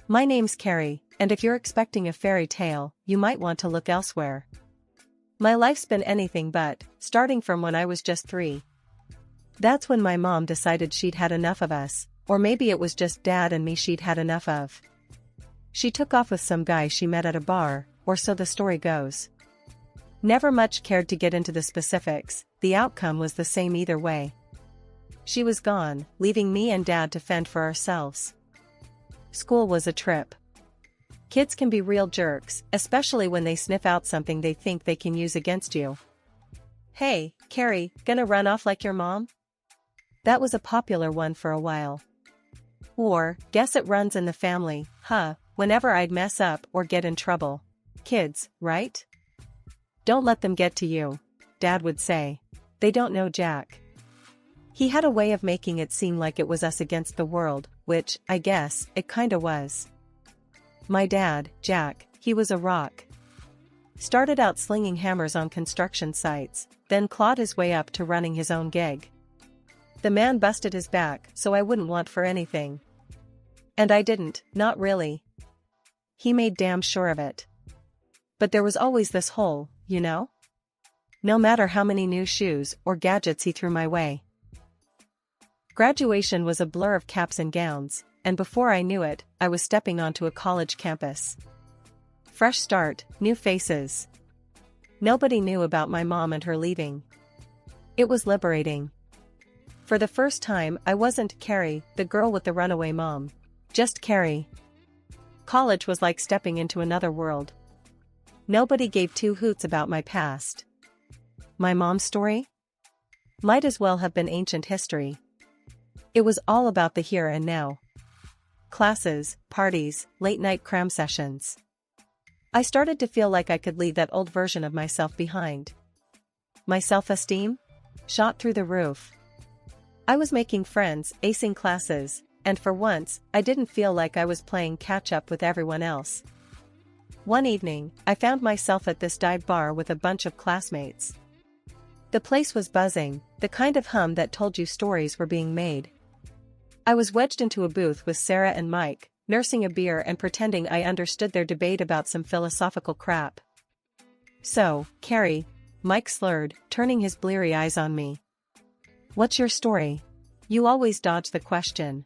My name's Carrie, and if you're expecting a fairy tale, you might want to look elsewhere. My life's been anything but, starting from when I was just 3. That's when my mom decided she'd had enough of us, or maybe it was just Dad and me she'd had enough of. She took off with some guy she met at a bar, or so the story goes. Never much cared to get into the specifics, the outcome was the same either way. She was gone, leaving me and Dad to fend for ourselves. School was a trip. Kids can be real jerks, especially when they sniff out something they think they can use against you. "Hey, Carrie, gonna run off like your mom?" That was a popular one for a while. Or, "Guess it runs in the family, huh?" Whenever I'd mess up or get in trouble. Kids, right? "Don't let them get to you," Dad would say. "They don't know Jack." He had a way of making it seem like it was us against the world, which, I guess, it kinda was. My dad, Jack, he was a rock. Started out slinging hammers on construction sites, then clawed his way up to running his own gig. The man busted his back so I wouldn't want for anything. And I didn't, not really. He made damn sure of it. But there was always this hole, you know? No matter how many new shoes or gadgets he threw my way. Graduation was a blur of caps and gowns, and before I knew it, I was stepping onto a college campus. Fresh start, new faces. Nobody knew about my mom and her leaving. It was liberating. For the first time, I wasn't Carrie, the girl with the runaway mom. Just Carrie. College was like stepping into another world. Nobody gave two hoots about my past. My mom's story? Might as well have been ancient history. It was all about the here and now. Classes, parties, late-night cram sessions. I started to feel like I could leave that old version of myself behind. My self-esteem? Shot through the roof. I was making friends, acing classes, and for once, I didn't feel like I was playing catch-up with everyone else. One evening, I found myself at this dive bar with a bunch of classmates. The place was buzzing, the kind of hum that told you stories were being made. I was wedged into a booth with Sarah and Mike, nursing a beer and pretending I understood their debate about some philosophical crap. "So, Carrie," Mike slurred, turning his bleary eyes on me. "What's your story? You always dodge the question."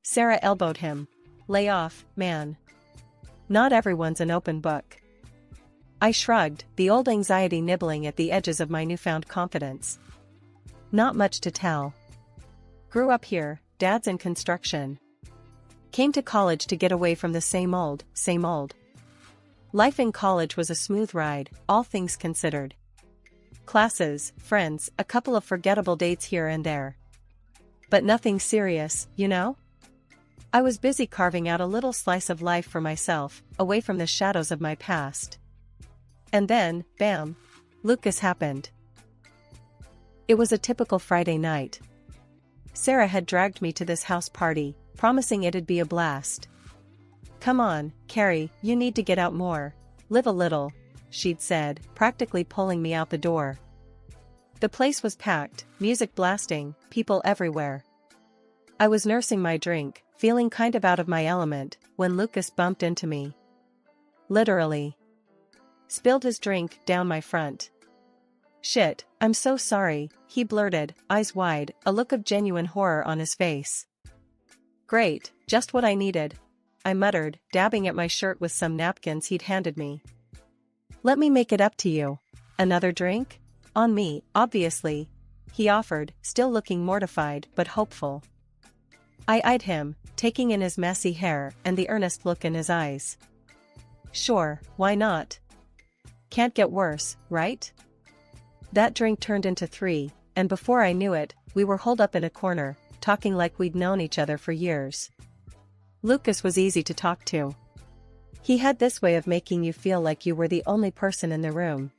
Sarah elbowed him. "Lay off, man. Not everyone's an open book." I shrugged, the old anxiety nibbling at the edges of my newfound confidence. "Not much to tell. Grew up here, Dad's in construction. Came to college to get away from the same old, same old. Life in college was a smooth ride, all things considered. Classes, friends, a couple of forgettable dates here and there. But nothing serious, you know? I was busy carving out a little slice of life for myself, away from the shadows of my past. And then, bam, Lucas happened. It was a typical Friday night. Sarah had dragged me to this house party, promising it'd be a blast. "Come on, Carrie, you need to get out more. Live a little," she'd said, practically pulling me out the door. The place was packed, music blasting, people everywhere. I was nursing my drink, feeling kind of out of my element, when Lucas bumped into me. Literally. Spilled his drink down my front. "Shit, I'm so sorry," he blurted, eyes wide, a look of genuine horror on his face. "Great, just what I needed," I muttered, dabbing at my shirt with some napkins he'd handed me. "Let me make it up to you. Another drink? On me, obviously," he offered, still looking mortified but hopeful. I eyed him, taking in his messy hair and the earnest look in his eyes. "Sure, why not? Can't get worse, right?" That drink turned into 3, and before I knew it, we were holed up in a corner, talking like we'd known each other for years. Lucas was easy to talk to. He had this way of making you feel like you were the only person in the room.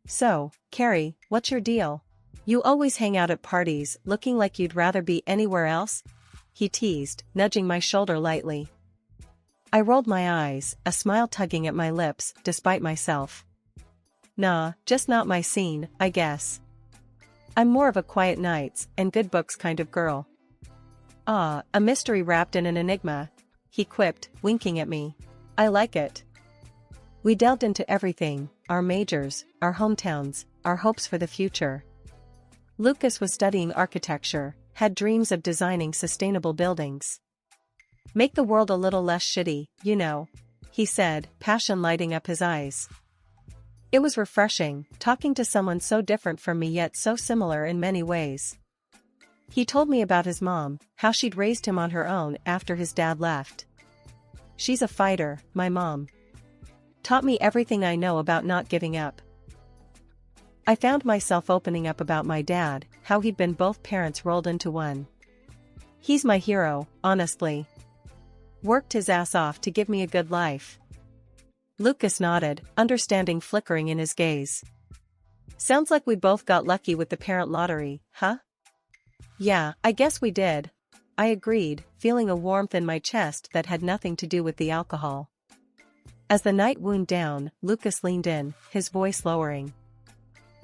"So, Carrie, what's your deal? You always hang out at parties, looking like you'd rather be anywhere else?" he teased, nudging my shoulder lightly. I rolled my eyes, a smile tugging at my lips, despite myself. "Nah, just not my scene, I guess. I'm more of a quiet nights and good books kind of girl." "Ah, a mystery wrapped in an enigma. he quipped, winking at me. I like it. We delved into everything, our majors, our hometowns, our hopes for the future. Lucas was studying architecture, had dreams of designing sustainable buildings. Make the world a little less shitty, you know, he said, passion lighting up his eyes. It was refreshing, talking to someone so different from me yet so similar in many ways. He told me about his mom, how she'd raised him on her own after his dad left. She's a fighter, my mom. Taught me everything I know about not giving up. I found myself opening up about my dad, how he'd been both parents rolled into one. He's my hero, honestly. Worked his ass off to give me a good life. Lucas nodded, understanding flickering in his gaze. Sounds like we both got lucky with the parent lottery, huh? Yeah, I guess we did. I agreed, feeling a warmth in my chest that had nothing to do with the alcohol. As the night wound down, Lucas leaned in, his voice lowering.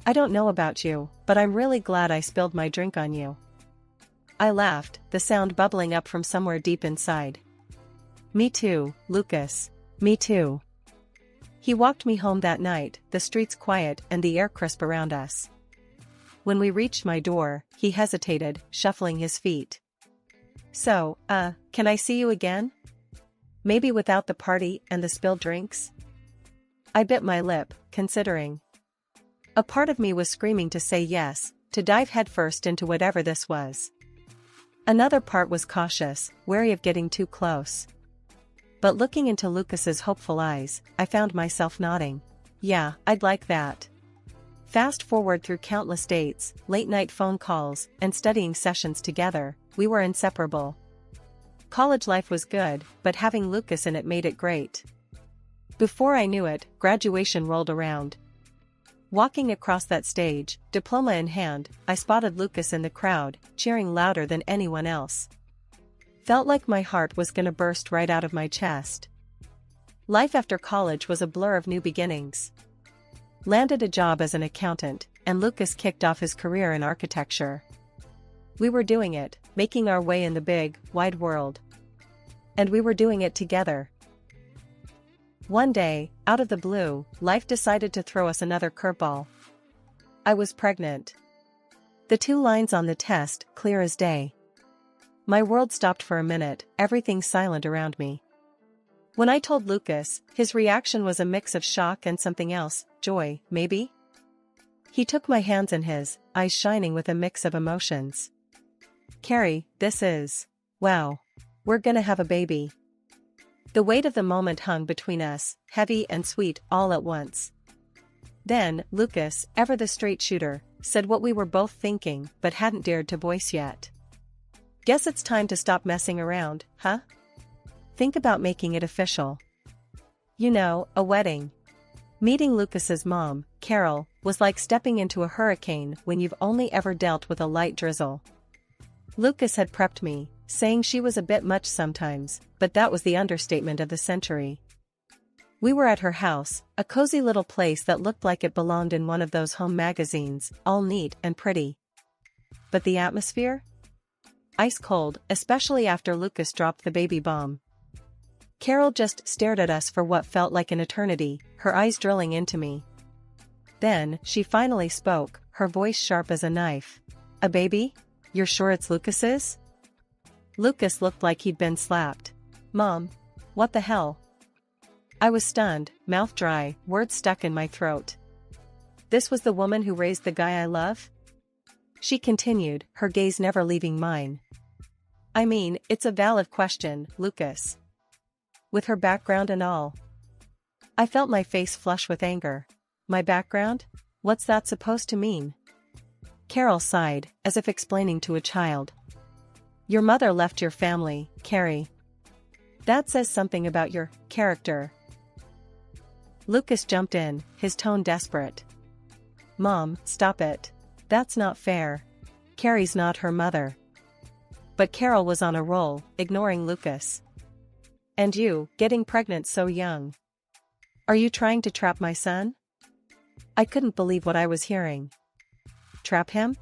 I don't know about you, but I'm really glad I spilled my drink on you. I laughed, the sound bubbling up from somewhere deep inside. Me too, Lucas. Me too. He walked me home that night, the streets quiet and the air crisp around us. When we reached my door, he hesitated, shuffling his feet. So, can I see you again? Maybe without the party and the spilled drinks? I bit my lip, considering. A part of me was screaming to say yes, to dive headfirst into whatever this was. Another part was cautious, wary of getting too close. But looking into Lucas's hopeful eyes, I found myself nodding. Yeah, I'd like that. Fast forward through countless dates, late-night phone calls, and studying sessions together, we were inseparable. College life was good, but having Lucas in it made it great. Before I knew it, graduation rolled around. Walking across that stage, diploma in hand, I spotted Lucas in the crowd, cheering louder than anyone else. Felt like my heart was gonna burst right out of my chest. Life after college was a blur of new beginnings. Landed a job as an accountant, and Lucas kicked off his career in architecture. We were doing it, making our way in the big, wide world. And we were doing it together. One day, out of the blue, life decided to throw us another curveball. I was pregnant. The 2 lines on the test, clear as day. My world stopped for a minute, everything silent around me. When I told Lucas, his reaction was a mix of shock and something else, joy, maybe? He took my hands in his, eyes shining with a mix of emotions. Carrie, this is... wow. We're gonna have a baby. The weight of the moment hung between us, heavy and sweet all at once. Then, Lucas, ever the straight shooter, said what we were both thinking but hadn't dared to voice yet. Guess it's time to stop messing around, huh? Think about making it official. You know, a wedding. Meeting Lucas's mom, Carol, was like stepping into a hurricane when you've only ever dealt with a light drizzle. Lucas had prepped me, saying she was a bit much sometimes, but that was the understatement of the century. We were at her house, a cozy little place that looked like it belonged in one of those home magazines, all neat and pretty. But the atmosphere? Ice cold, especially after Lucas dropped the baby bomb. Carol just stared at us for what felt like an eternity, her eyes drilling into me. Then, she finally spoke, her voice sharp as a knife. A baby? You're sure it's Lucas's? Lucas looked like he'd been slapped. Mom, what the hell? I was stunned, mouth dry, words stuck in my throat. This was the woman who raised the guy I love? She continued, her gaze never leaving mine. I mean, it's a valid question, Lucas. With her background and all. I felt my face flush with anger. My background? What's that supposed to mean? Carol sighed, as if explaining to a child. Your mother left your family, Carrie. That says something about your character. Lucas jumped in, his tone desperate. Mom, stop it. That's not fair. Carrie's not her mother. But Carol was on a roll, ignoring Lucas. And you, getting pregnant so young. Are you trying to trap my son? I couldn't believe what I was hearing. Trap him?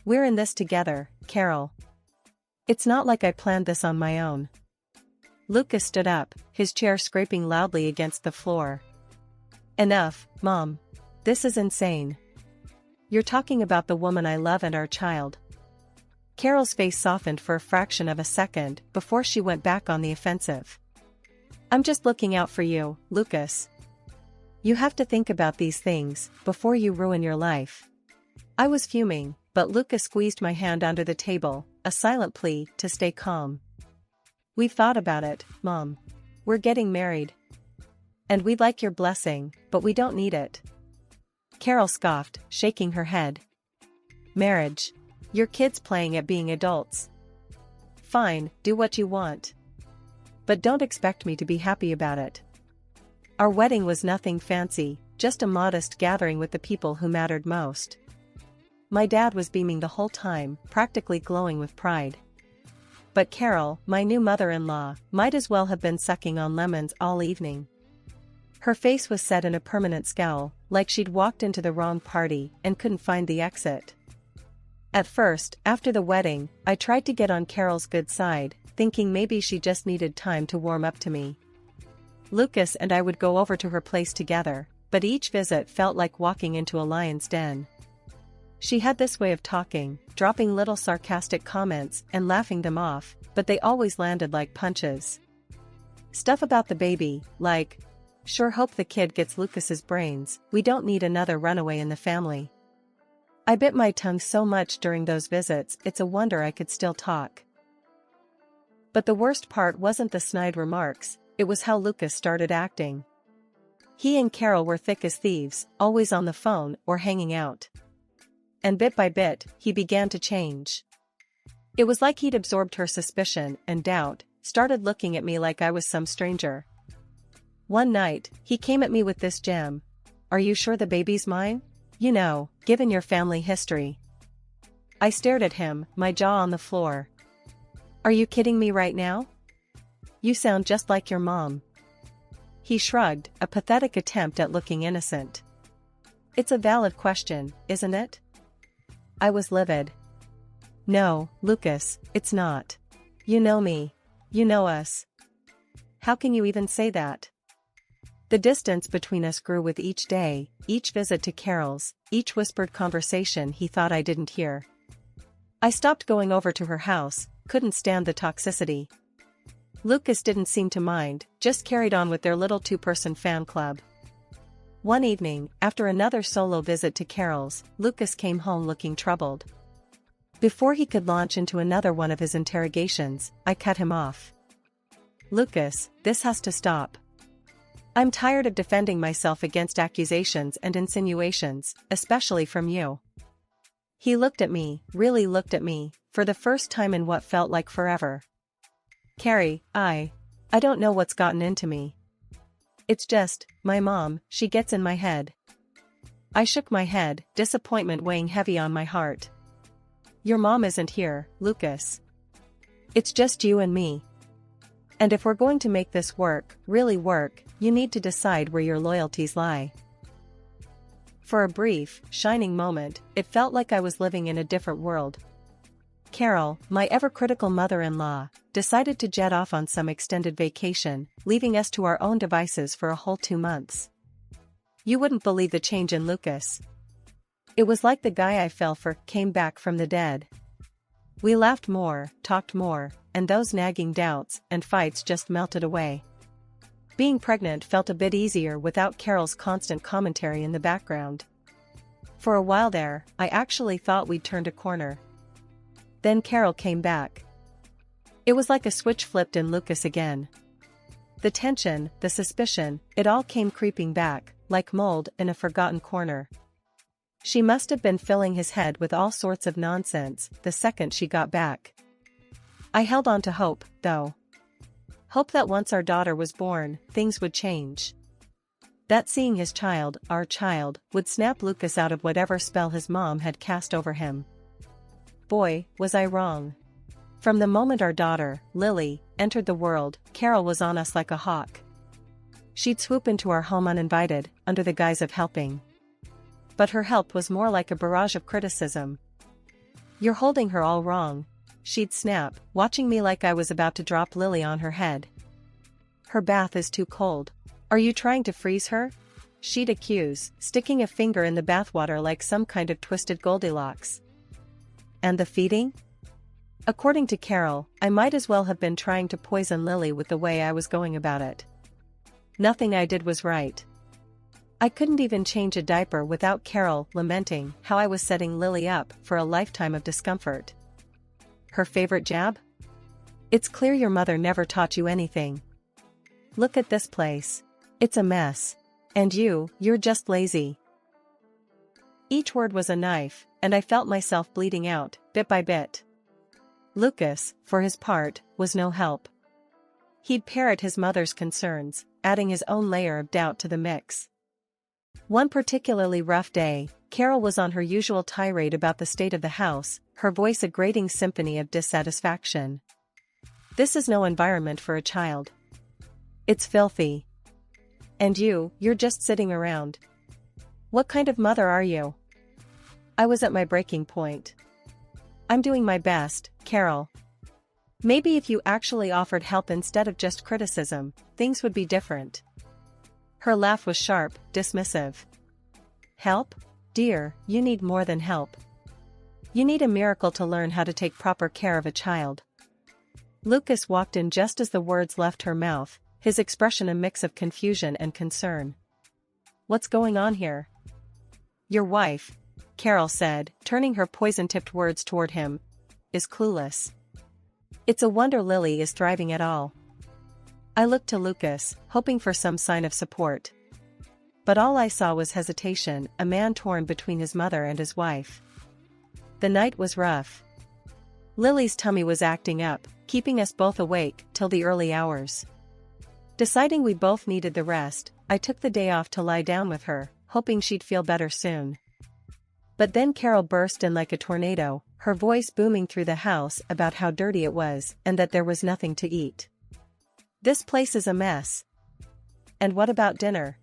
We're in this together, Carol. It's not like I planned this on my own. Lucas stood up, his chair scraping loudly against the floor. Enough, Mom. This is insane. You're talking about the woman I love and our child. Carol's face softened for a fraction of a second before she went back on the offensive. I'm just looking out for you, Lucas. You have to think about these things before you ruin your life. I was fuming, but Lucas squeezed my hand under the table, a silent plea to stay calm. We've thought about it, Mom. We're getting married. And we'd like your blessing, but we don't need it. Carol scoffed, shaking her head. Marriage. Your kids playing at being adults. Fine, do what you want. But don't expect me to be happy about it. Our wedding was nothing fancy, just a modest gathering with the people who mattered most. My dad was beaming the whole time, practically glowing with pride. But Carol, my new mother-in-law, might as well have been sucking on lemons all evening. Her face was set in a permanent scowl, like she'd walked into the wrong party and couldn't find the exit. At first, after the wedding, I tried to get on Carol's good side, thinking maybe she just needed time to warm up to me. Lucas and I would go over to her place together, but each visit felt like walking into a lion's den. She had this way of talking, dropping little sarcastic comments and laughing them off, but they always landed like punches. Stuff about the baby, like, sure hope the kid gets Lucas's brains, we don't need another runaway in the family. I bit my tongue so much during those visits, it's a wonder I could still talk. But the worst part wasn't the snide remarks, it was how Lucas started acting. He and Carol were thick as thieves, always on the phone or hanging out. And bit by bit, he began to change. It was like he'd absorbed her suspicion and doubt, started looking at me like I was some stranger. One night, he came at me with this gem. Are you sure the baby's mine? You know, given your family history. I stared at him, my jaw on the floor. Are you kidding me right now? You sound just like your mom. He shrugged, a pathetic attempt at looking innocent. It's a valid question, isn't it? I was livid. No, Lucas, it's not. You know me. You know us. How can you even say that? The distance between us grew with each day, each visit to Carol's, each whispered conversation he thought I didn't hear. I stopped going over to her house, couldn't stand the toxicity. Lucas didn't seem to mind, just carried on with their little two-person fan club. One evening, after another solo visit to Carol's, Lucas came home looking troubled. Before he could launch into another one of his interrogations, I cut him off. Lucas, this has to stop. I'm tired of defending myself against accusations and insinuations, especially from you. He looked at me, really looked at me, for the first time in what felt like forever. Carrie, I don't know what's gotten into me. It's just, my mom, she gets in my head. I shook my head, disappointment weighing heavy on my heart. Your mom isn't here, Lucas. It's just you and me. And if we're going to make this work, really work, you need to decide where your loyalties lie. For a brief, shining moment, it felt like I was living in a different world. Carol, my ever-critical mother-in-law, decided to jet off on some extended vacation, leaving us to our own devices for a whole 2 months. You wouldn't believe the change in Lucas. It was like the guy I fell for came back from the dead. We laughed more, talked more, and those nagging doubts and fights just melted away. Being pregnant felt a bit easier without Carol's constant commentary in the background. For a while there, I actually thought we'd turned a corner. Then Carol came back. It was like a switch flipped in Lucas again. The tension, the suspicion, it all came creeping back, like mold in a forgotten corner. She must have been filling his head with all sorts of nonsense the second she got back. I held on to hope, though. Hope that once our daughter was born, things would change. That seeing his child, our child, would snap Lucas out of whatever spell his mom had cast over him. Boy, was I wrong. From the moment our daughter, Lily, entered the world, Carol was on us like a hawk. She'd swoop into our home uninvited, under the guise of helping. But her help was more like a barrage of criticism. You're holding her all wrong, she'd snap, watching me like I was about to drop Lily on her head. Her bath is too cold. Are you trying to freeze her? She'd accuse, sticking a finger in the bathwater like some kind of twisted Goldilocks. And the feeding? According to Carol, I might as well have been trying to poison Lily with the way I was going about it. Nothing I did was right. I couldn't even change a diaper without Carol lamenting how I was setting Lily up for a lifetime of discomfort. Her favorite jab? It's clear your mother never taught you anything. Look at this place. It's a mess. And you're just lazy. Each word was a knife, and I felt myself bleeding out, bit by bit. Lucas, for his part, was no help. He'd parrot his mother's concerns, adding his own layer of doubt to the mix. One particularly rough day, Carol was on her usual tirade about the state of the house, her voice a grating symphony of dissatisfaction. This is no environment for a child. It's filthy. And you're just sitting around. What kind of mother are you? I was at my breaking point. I'm doing my best, Carol. Maybe if you actually offered help instead of just criticism, things would be different. Her laugh was sharp, dismissive. Help? Dear, you need more than help. You need a miracle to learn how to take proper care of a child. Lucas walked in just as the words left her mouth, his expression a mix of confusion and concern. What's going on here? Your wife, Carol said, turning her poison-tipped words toward him, is clueless. It's a wonder Lily is thriving at all. I looked to Lucas, hoping for some sign of support. But all I saw was hesitation, a man torn between his mother and his wife. The night was rough. Lily's tummy was acting up, keeping us both awake till the early hours. Deciding we both needed the rest, I took the day off to lie down with her, hoping she'd feel better soon. But then Carol burst in like a tornado, her voice booming through the house about how dirty it was and that there was nothing to eat. This place is a mess. And what about dinner?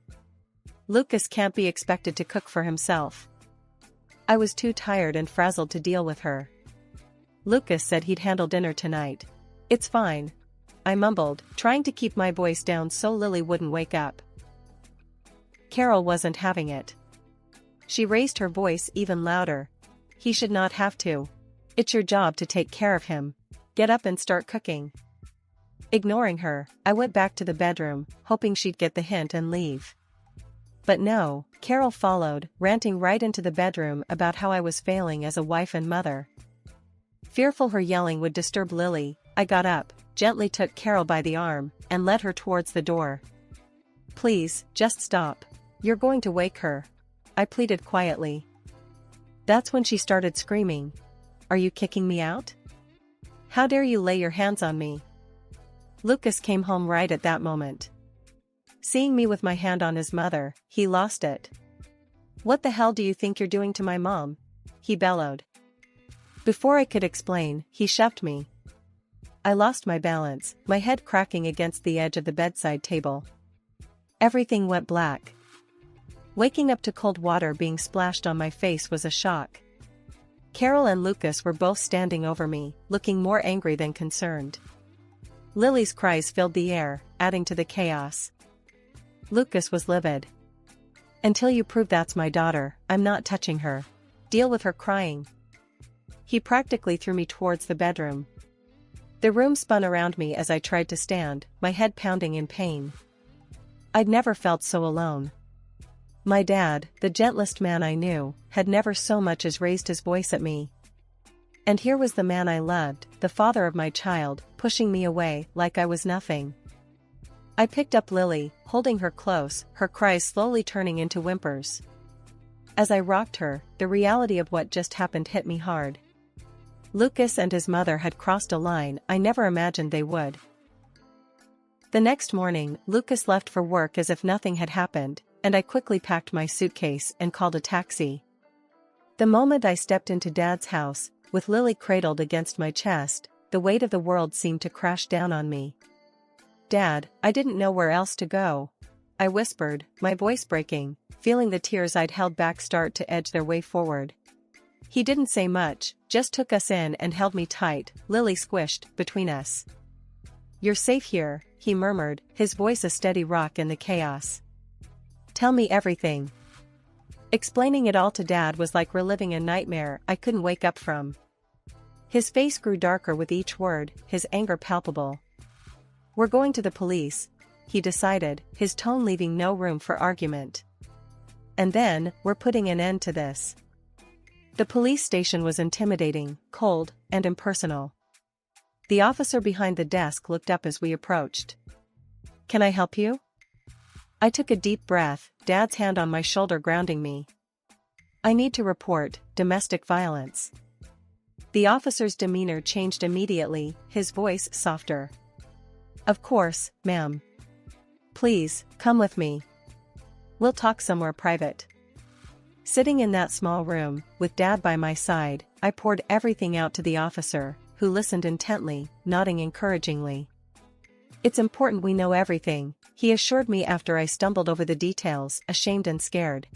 Lucas can't be expected to cook for himself. I was too tired and frazzled to deal with her. Lucas said he'd handle dinner tonight. It's fine, I mumbled, trying to keep my voice down so Lily wouldn't wake up. Carol wasn't having it. She raised her voice even louder. He should not have to. It's your job to take care of him. Get up and start cooking. Ignoring her, I went back to the bedroom, hoping she'd get the hint and leave. But no, Carol followed, ranting right into the bedroom about how I was failing as a wife and mother. Fearful her yelling would disturb Lily, I got up, gently took Carol by the arm, and led her towards the door. Please, just stop. You're going to wake her, I pleaded quietly. That's when she started screaming. Are you kicking me out? How dare you lay your hands on me? Lucas came home right at that moment. Seeing me with my hand on his mother, he lost it. What the hell do you think you're doing to my mom? He bellowed. Before I could explain, he shoved me. I lost my balance, my head cracking against the edge of the bedside table. Everything went black. Waking up to cold water being splashed on my face was a shock. Carol and Lucas were both standing over me, looking more angry than concerned. Lily's cries filled the air, adding to the chaos. Lucas was livid. Until you prove that's my daughter, I'm not touching her. Deal with her crying. He practically threw me towards the bedroom. The room spun around me as I tried to stand, my head pounding in pain. I'd never felt so alone. My dad, the gentlest man I knew, had never so much as raised his voice at me. And here was the man I loved, the father of my child, pushing me away like I was nothing. I picked up Lily, holding her close, her cries slowly turning into whimpers. As I rocked her, the reality of what just happened hit me hard. Lucas and his mother had crossed a line I never imagined they would. The next morning, Lucas left for work as if nothing had happened, and I quickly packed my suitcase and called a taxi. The moment I stepped into Dad's house, with Lily cradled against my chest, the weight of the world seemed to crash down on me. Dad, I didn't know where else to go. I whispered, my voice breaking, feeling the tears I'd held back start to edge their way forward. He didn't say much, just took us in and held me tight, Lily squished between us. You're safe here, he murmured, his voice a steady rock in the chaos. Tell me everything. Explaining it all to Dad was like reliving a nightmare I couldn't wake up from. His face grew darker with each word, his anger palpable. We're going to the police, he decided, his tone leaving no room for argument. And then, we're putting an end to this. The police station was intimidating, cold, and impersonal. The officer behind the desk looked up as we approached. Can I help you? I took a deep breath, Dad's hand on my shoulder grounding me. I need to report domestic violence. The officer's demeanor changed immediately, his voice softer. Of course, ma'am. Please, come with me. We'll talk somewhere private. Sitting in that small room, with Dad by my side, I poured everything out to the officer, who listened intently, nodding encouragingly. It's important we know everything, he assured me after I stumbled over the details, ashamed and scared.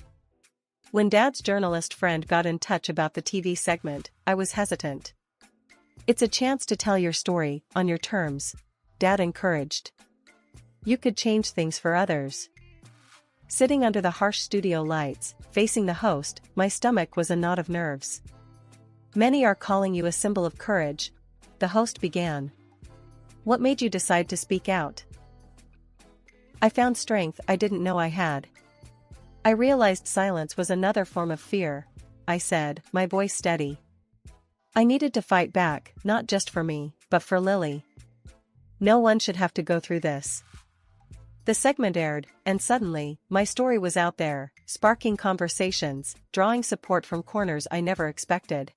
When Dad's journalist friend got in touch about the TV segment, I was hesitant. It's a chance to tell your story, on your terms, Dad encouraged. You could change things for others. Sitting under the harsh studio lights, facing the host, my stomach was a knot of nerves. Many are calling you a symbol of courage, the host began. What made you decide to speak out? I found strength I didn't know I had. I realized silence was another form of fear, I said, my voice steady. I needed to fight back, not just for me, but for Lily. No one should have to go through this. The segment aired, and suddenly, my story was out there, sparking conversations, drawing support from corners I never expected.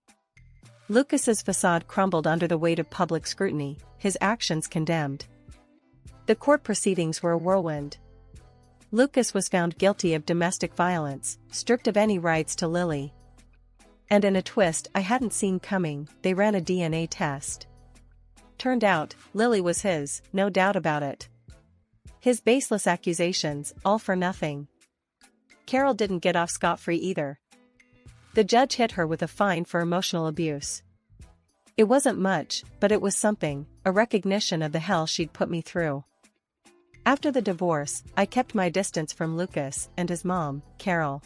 Lucas's facade crumbled under the weight of public scrutiny, his actions condemned. The court proceedings were a whirlwind. Lucas was found guilty of domestic violence, stripped of any rights to Lily. And in a twist I hadn't seen coming, they ran a DNA test. Turned out, Lily was his, no doubt about it. His baseless accusations, all for nothing. Carol didn't get off scot-free either. The judge hit her with a fine for emotional abuse. It wasn't much, but it was something, a recognition of the hell she'd put me through. After the divorce, I kept my distance from Lucas and his mom, Carol.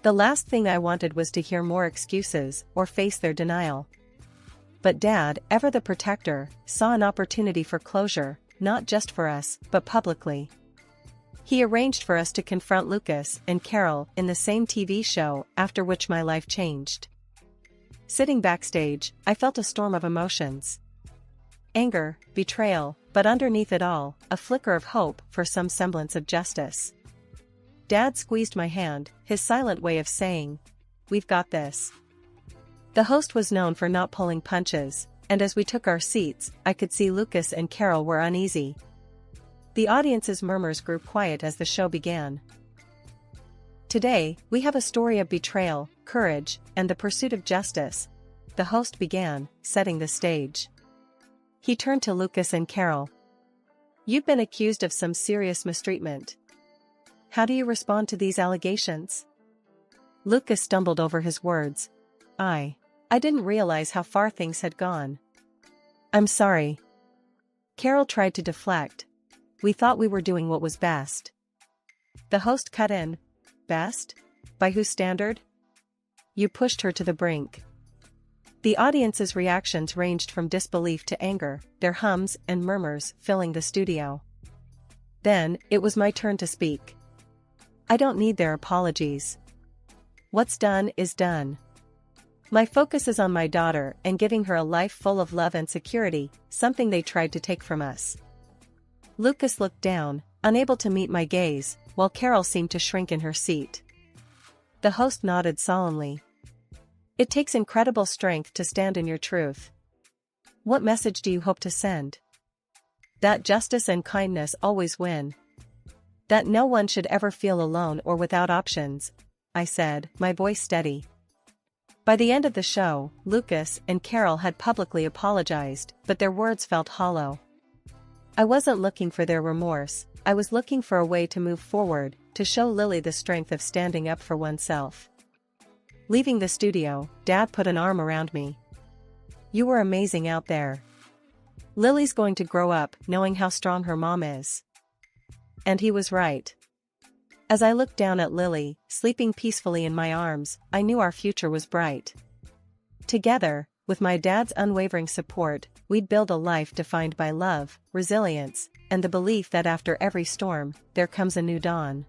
The last thing I wanted was to hear more excuses or face their denial. But Dad, ever the protector, saw an opportunity for closure, not just for us, but publicly. He arranged for us to confront Lucas and Carol in the same TV show, after which my life changed. Sitting backstage, I felt a storm of emotions. Anger, betrayal, but underneath it all, a flicker of hope for some semblance of justice. Dad squeezed my hand, his silent way of saying, "We've got this." The host was known for not pulling punches, and as we took our seats, I could see Lucas and Carol were uneasy. The audience's murmurs grew quiet as the show began. Today, we have a story of betrayal, courage, and the pursuit of justice, the host began, setting the stage. He turned to Lucas and Carol. You've been accused of some serious mistreatment. How do you respond to these allegations? Lucas stumbled over his words. I didn't realize how far things had gone. I'm sorry. Carol tried to deflect. We thought we were doing what was best. The host cut in. Best? By whose standard? You pushed her to the brink. The audience's reactions ranged from disbelief to anger, their hums and murmurs filling the studio. Then, it was my turn to speak. I don't need their apologies. What's done is done. My focus is on my daughter and giving her a life full of love and security, something they tried to take from us. Lucas looked down, unable to meet my gaze, while Carol seemed to shrink in her seat. The host nodded solemnly. It takes incredible strength to stand in your truth. What message do you hope to send? That justice and kindness always win. That no one should ever feel alone or without options, I said, my voice steady. By the end of the show, Lucas and Carol had publicly apologized, but their words felt hollow. I wasn't looking for their remorse, I was looking for a way to move forward, to show Lily the strength of standing up for oneself. Leaving the studio, Dad put an arm around me. You were amazing out there. Lily's going to grow up knowing how strong her mom is. And he was right. As I looked down at Lily, sleeping peacefully in my arms, I knew our future was bright. Together, with my dad's unwavering support, we'd build a life defined by love, resilience, and the belief that after every storm, there comes a new dawn.